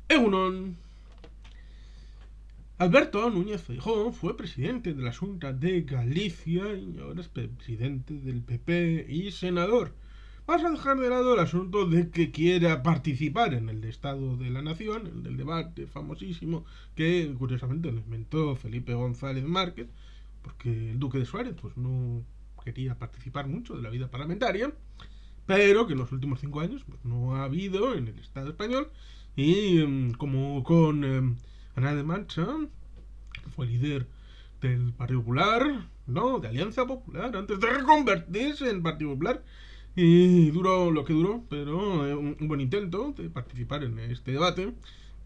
Egunon. Alberto Núñez Feijóo fue presidente de la Xunta de Galicia y ahora es presidente del PP y senador. Vamos a dejar de lado el asunto de que quiera participar en el Estado de la Nación, el del debate famosísimo que curiosamente lo inventó Felipe González Márquez, porque el duque de Suárez pues no quería participar mucho de la vida parlamentaria, pero que en los últimos 5 años pues, no ha habido en el Estado español y como con Ana de Mancha, que fue líder del Partido Popular, no, de Alianza Popular, antes de reconvertirse en Partido Popular, y duró lo que duró, pero un buen intento de participar en este debate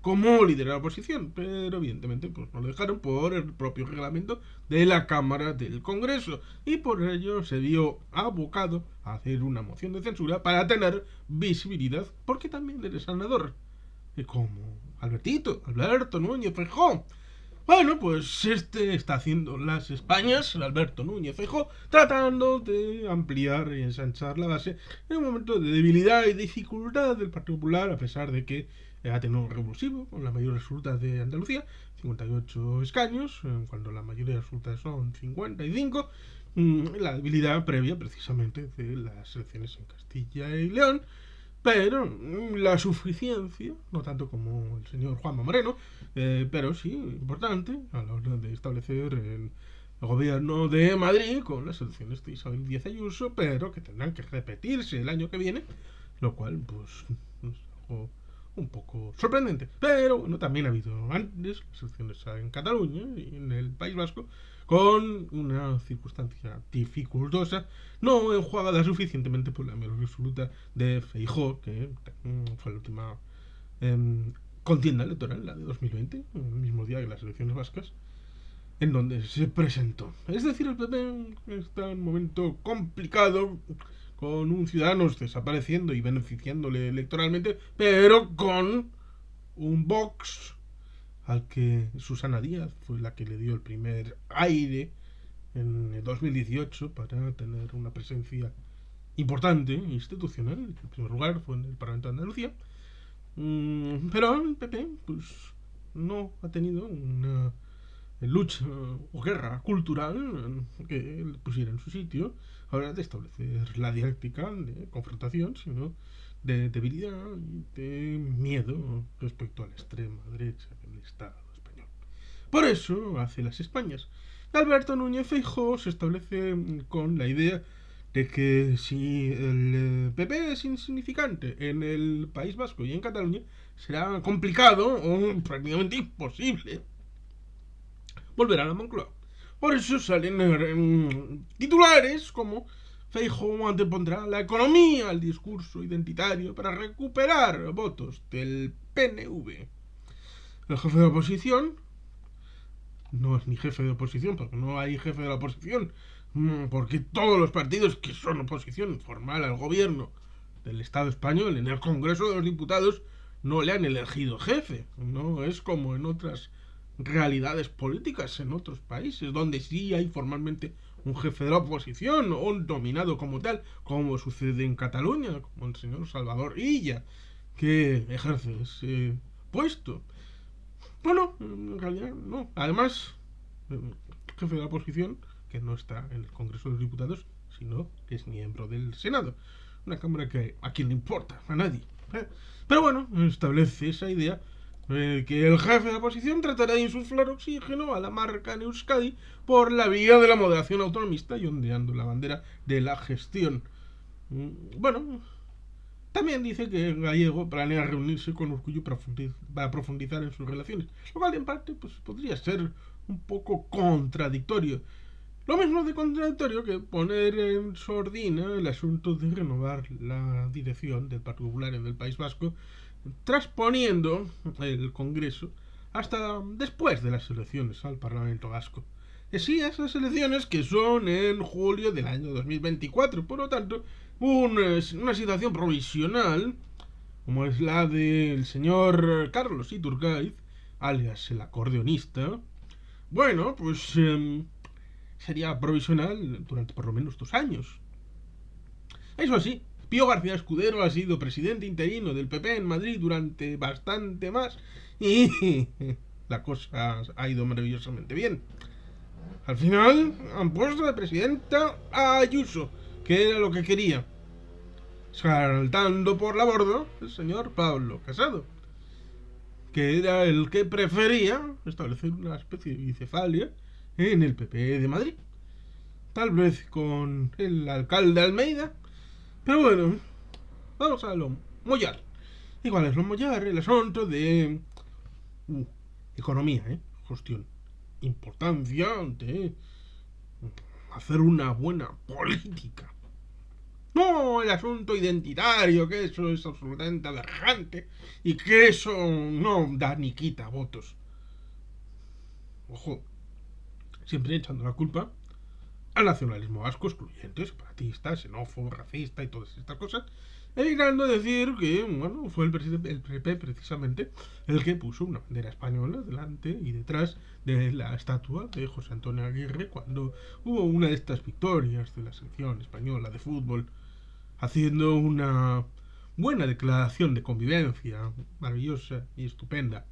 como líder de la oposición, pero evidentemente pues no lo dejaron por el propio reglamento de la Cámara del Congreso y por ello se vio abocado a hacer una moción de censura para tener visibilidad, porque también eres senador, como Alberto Núñez Feijóo. Bueno, pues este está haciendo las Españas, Alberto Núñez Feijóo, tratando de ampliar y ensanchar la base en un momento de debilidad y dificultad del Partido Popular, a pesar de que ha tenido un revulsivo con la mayoría absoluta de Andalucía, 58 escaños, cuando la mayoría absoluta son 55, la debilidad previa precisamente de las elecciones en Castilla y León, pero la suficiencia, no tanto como el señor Juanma Moreno, pero sí importante a la hora de establecer el gobierno de Madrid con las elecciones de Isabel Díaz Ayuso, pero que tendrán que repetirse el año que viene, lo cual pues es algo un poco sorprendente. Pero bueno, también ha habido antes las elecciones en Cataluña y en el País Vasco con una circunstancia dificultosa, no enjuagada suficientemente por la mayoría absoluta de Feijóo, que fue la última eh, contienda electoral, la de 2020, el mismo día que las elecciones vascas, en donde se presentó. Es decir, el PP está en un momento complicado, con un Ciudadanos desapareciendo y beneficiándole electoralmente, pero con un Vox al que Susana Díaz fue la que le dio el primer aire en el 2018 para tener una presencia importante, institucional. En primer lugar fue en el Parlamento de Andalucía. Pero el PP pues, no ha tenido una lucha o guerra cultural que le pusiera en su sitio ahora de establecer la dialéctica de confrontación, sino de debilidad y de miedo respecto a la extrema derecha del Estado español. Por eso hace las Españas. Alberto Núñez Feijóo se establece con la idea de que si el PP es insignificante en el País Vasco y en Cataluña, será complicado o prácticamente imposible volver a la Moncloa. Por eso salen titulares como Feijóo antepondrá la economía al discurso identitario para recuperar votos del PNV. El jefe de la oposición no es ni jefe de oposición, porque no hay jefe de la oposición, porque todos los partidos que son oposición formal al gobierno del Estado español en el Congreso de los Diputados no le han elegido jefe. No es como en otras realidades políticas en otros países, donde sí hay formalmente un jefe de la oposición o un nominado como tal, como sucede en Cataluña, como el señor Salvador Illa, que ejerce ese puesto. Bueno, en realidad no. Además, el jefe de la oposición, que no está en el Congreso de los Diputados, sino que es miembro del Senado. Una cámara que a quien le importa, a nadie. Pero bueno, establece esa idea que el jefe de la oposición tratará de insuflar oxígeno a la marca en Euskadi por la vía de la moderación autonomista y ondeando la bandera de la gestión. Bueno, también dice que Gallego planea reunirse con Urkullu para profundizar en sus relaciones, lo cual en parte pues, podría ser un poco contradictorio. Lo mismo de contradictorio que poner en sordina el asunto de renovar la dirección del Partido Popular en el País Vasco, transponiendo el Congreso hasta después de las elecciones al Parlamento Vasco. Sí, esas elecciones que son en julio del año 2024. Por lo tanto, una situación provisional, como es la del señor Carlos Iturgaiz, alias el acordeonista, bueno, pues sería provisional durante por lo menos 2 años. Eso sí, Pío García Escudero ha sido presidente interino del PP en Madrid durante bastante más y la cosa ha ido maravillosamente bien. Al final han puesto de presidenta a Ayuso, que era lo que quería, saltando por la borda el señor Pablo Casado, que era el que prefería establecer una especie de bicefalia en el PP de Madrid. Tal vez con el alcalde Almeida, pero bueno, vamos a lo mollar. Igual es lo mollar el asunto de economía, cuestión, importancia de hacer una buena política. No el asunto identitario, que eso es absolutamente aberrante y que eso no da ni quita votos. Ojo, siempre echando la culpa al nacionalismo vasco excluyente, separatista, xenófobo, racista y todas estas cosas, evitando decir que, bueno, fue el PP precisamente el que puso una bandera española delante y detrás de la estatua de José Antonio Aguirre cuando hubo una de estas victorias de la selección española de fútbol, haciendo una buena declaración de convivencia maravillosa y estupenda.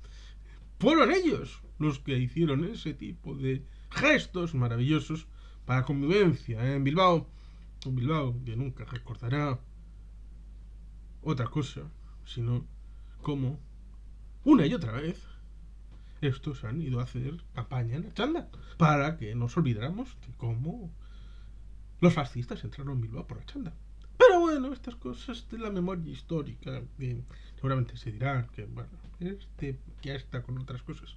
Fueron ellos los que hicieron ese tipo de gestos maravillosos para convivencia en Bilbao. Un Bilbao que nunca recordará otra cosa, sino cómo una y otra vez estos han ido a hacer campaña en la chanda para que nos olvidáramos de cómo los fascistas entraron en Bilbao por la chanda. Pero bueno, estas cosas de la memoria histórica seguramente se dirán que, bueno, ya está con otras cosas.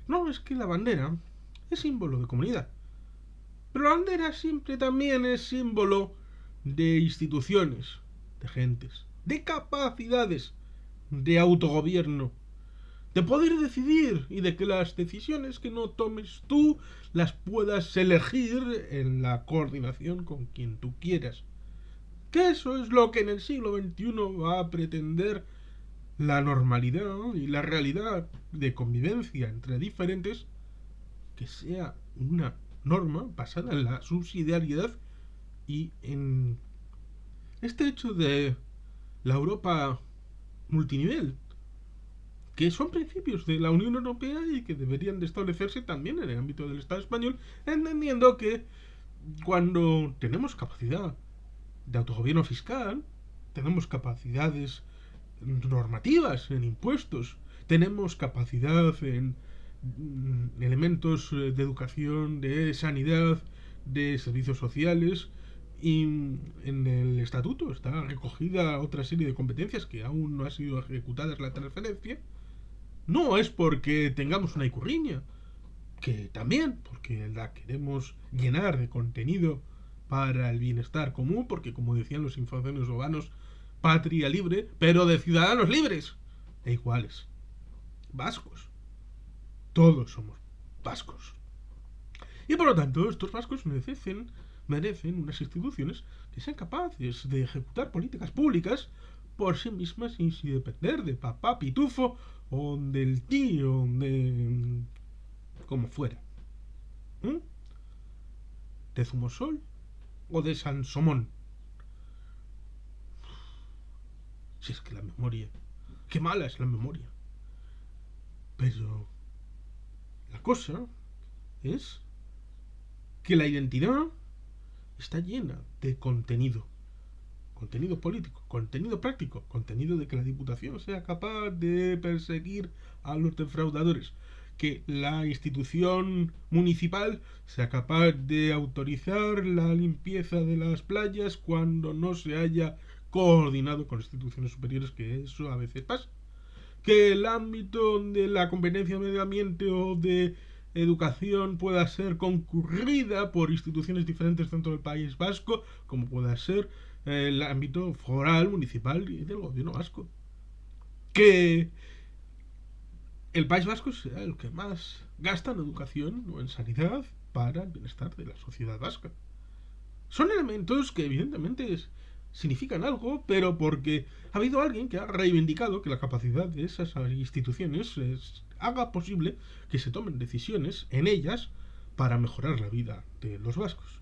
No, es que la bandera es símbolo de comunidad. Pero la bandera siempre también es símbolo de instituciones, de gentes, de capacidades, de autogobierno, de poder decidir y de que las decisiones que no tomes tú las puedas elegir en la coordinación con quien tú quieras. Que eso es lo que en el siglo XXI va a pretender la normalidad y la realidad de convivencia entre diferentes, que sea una norma basada en la subsidiariedad y en este hecho de la Europa multinivel, que son principios de la Unión Europea y que deberían de establecerse también en el ámbito del Estado español, entendiendo que cuando tenemos capacidad de autogobierno fiscal, tenemos capacidades normativas en impuestos, tenemos capacidad en elementos de educación, de sanidad, de servicios sociales, y en el estatuto está recogida otra serie de competencias que aún no ha sido ejecutadas la transferencia. No es porque tengamos una icurriña, que también, porque la queremos llenar de contenido para el bienestar común, porque como decían los infanzones urbanos, patria libre, pero de ciudadanos libres e iguales. Vascos. Todos somos vascos. Y por lo tanto, estos vascos merecen unas instituciones que sean capaces de ejecutar políticas públicas por sí mismas y sin depender de papá pitufo o del tío, de como fuera. De Zumosol o de Sansomón. Si es que la memoria, qué mala es la memoria. Pero la cosa es que la identidad está llena de contenido. Contenido político, contenido práctico, contenido de que la Diputación sea capaz de perseguir a los defraudadores, que la institución municipal sea capaz de autorizar la limpieza de las playas cuando no se haya coordinado con instituciones superiores, que eso a veces pasa. Que el ámbito de la competencia de medio ambiente o de educación pueda ser concurrida por instituciones diferentes dentro del País Vasco, como pueda ser el ámbito foral, municipal y del gobierno vasco. Que el País Vasco sea el que más gasta en educación o en sanidad para el bienestar de la sociedad vasca. Son elementos que evidentemente significan algo, pero porque ha habido alguien que ha reivindicado que la capacidad de esas instituciones haga posible que se tomen decisiones en ellas para mejorar la vida de los vascos.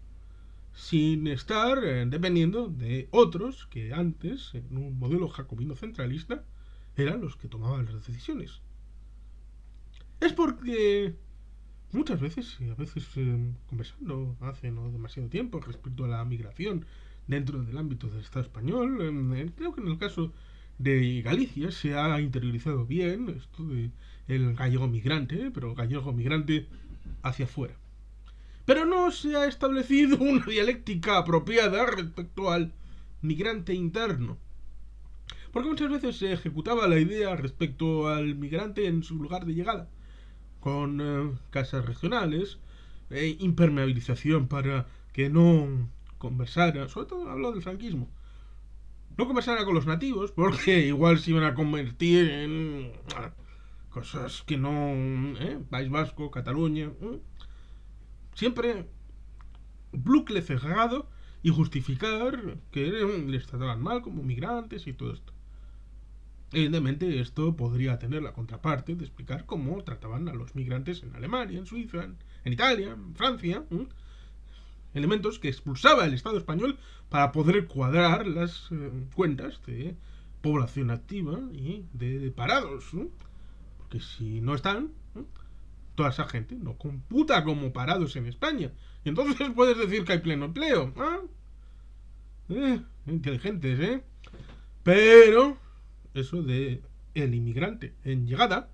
sin estar dependiendo de otros que antes, en un modelo jacobino centralista, eran los que tomaban las decisiones. Es porque muchas veces, y a veces conversando hace no demasiado tiempo respecto a la migración dentro del ámbito del Estado español, creo que en el caso de Galicia se ha interiorizado bien esto de el gallego migrante, pero gallego migrante hacia afuera. Pero no se ha establecido una dialéctica apropiada respecto al migrante interno. Porque muchas veces se ejecutaba la idea respecto al migrante en su lugar de llegada, con casas regionales, impermeabilización para que no conversara, sobre todo hablo del franquismo, no conversara con los nativos, porque igual se iban a convertir en cosas que no, País Vasco, Cataluña, siempre bucle cerrado y justificar que les trataban mal como migrantes y todo esto. Evidentemente esto podría tener la contraparte de explicar cómo trataban a los migrantes en Alemania, en Suiza, en Italia, en Francia, elementos que expulsaba el Estado español para poder cuadrar las cuentas de población activa y de parados, porque si no están, toda esa gente no computa como parados en España, y entonces puedes decir que hay pleno empleo. Inteligentes, pero eso de el inmigrante en llegada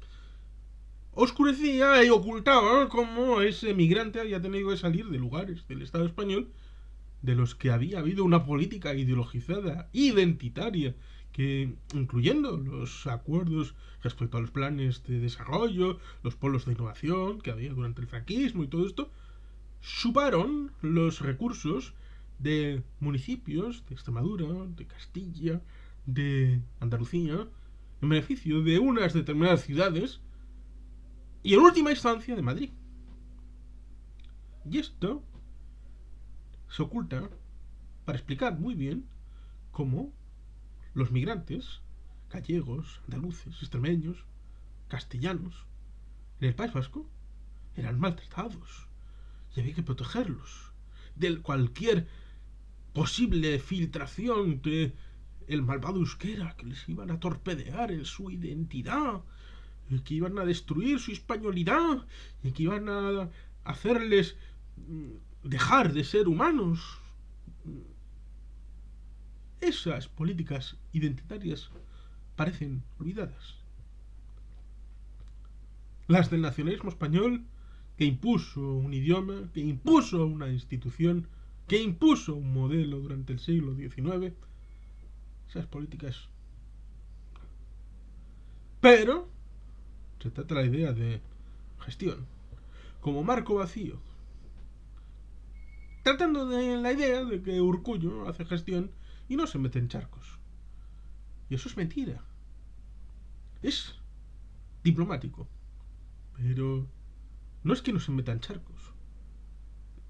oscurecía y ocultaba cómo ese migrante había tenido que salir de lugares del Estado español de los que había habido una política ideologizada, identitaria, que, incluyendo los acuerdos respecto a los planes de desarrollo, los polos de innovación que había durante el franquismo y todo esto, chuparon los recursos de municipios de Extremadura, de Castilla, de Andalucía, en beneficio de unas determinadas ciudades y en última instancia de Madrid. Y esto se oculta para explicar muy bien cómo los migrantes gallegos, andaluces, extremeños, castellanos en el País Vasco eran maltratados y había que protegerlos de cualquier posible filtración de el malvado euskera que les iban a torpedear en su identidad, que iban a destruir su españolidad y que iban a hacerles dejar de ser humanos. Esas políticas identitarias parecen olvidadas. Las del nacionalismo español, que impuso un idioma, que impuso una institución, que impuso un modelo durante el siglo XIX, esas políticas. Pero se trata de la idea de gestión como marco vacío, tratando de la idea de que Urkullu hace gestión y no se mete en charcos. Y eso es mentira. Es diplomático, pero no es que no se meta en charcos,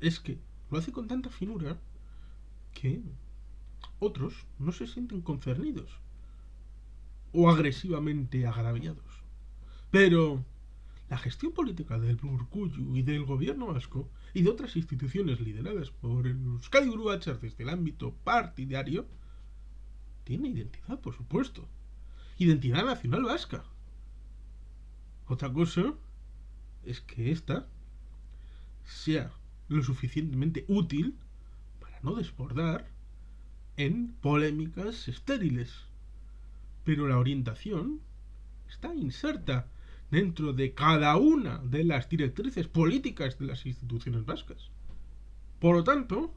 es que lo hace con tanta finura que otros no se sienten concernidos o agresivamente agraviados. Pero la gestión política del Urkullu y del gobierno vasco y de otras instituciones lideradas por el Euskadi Buru Batzar desde el ámbito partidario tiene identidad, por supuesto. Identidad nacional vasca. Otra cosa es que esta sea lo suficientemente útil para no desbordar en polémicas estériles. Pero la orientación está inserta dentro de cada una de las directrices políticas de las instituciones vascas. Por lo tanto,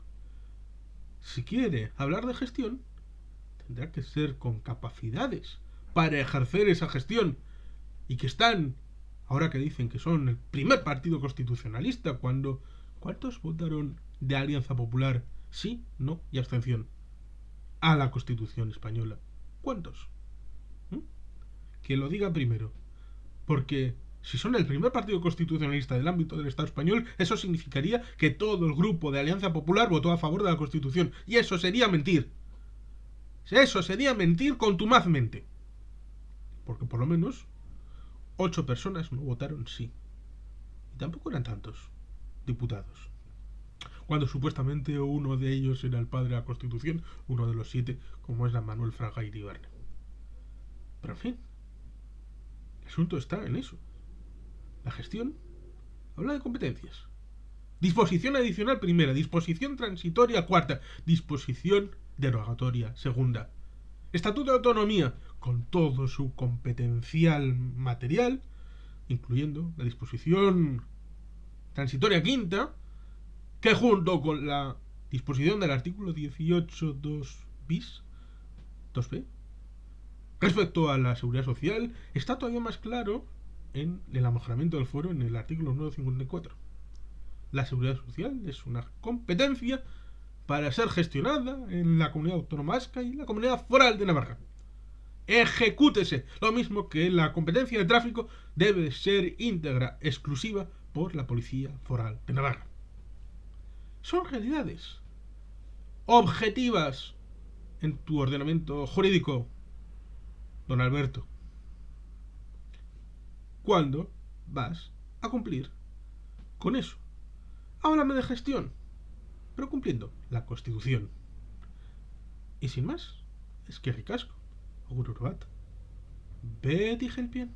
si quiere hablar de gestión, tendrá que ser con capacidades para ejercer esa gestión y que están, ahora que dicen que son el primer partido constitucionalista, cuando ¿cuántos votaron de Alianza Popular sí, no y abstención a la Constitución española? ¿Cuántos? Que lo diga primero, porque si son el primer partido constitucionalista del ámbito del Estado español, eso significaría que todo el grupo de Alianza Popular votó a favor de la Constitución, y eso sería mentir. Eso sería mentir contumazmente, porque por lo menos 8 personas no votaron sí, y tampoco eran tantos diputados. cuando supuestamente uno de ellos era el padre de la Constitución, uno de los 7, como es la Manuel Fraga Iribarne. Pero en fin, el asunto está en eso. La gestión habla de competencias. Disposición adicional primera, disposición transitoria cuarta, disposición derogatoria segunda. Estatuto de autonomía, con todo su competencial material, incluyendo la disposición transitoria quinta, que junto con la disposición del artículo 18.2 bis, 2b, respecto a la seguridad social, está todavía más claro en el mejoramiento del fuero en el artículo 954. La seguridad social es una competencia para ser gestionada en la comunidad autónoma vasca y la comunidad foral de Navarra. Ejecútese. Lo mismo que la competencia de tráfico debe ser íntegra, exclusiva por la Policía Foral de Navarra. Son realidades objetivas en tu ordenamiento jurídico, don Alberto. ¿Cuándo vas a cumplir con eso? Háblame de gestión, pero cumpliendo la Constitución. Y sin más, es que ricasco. Agur bat. Beti helpien.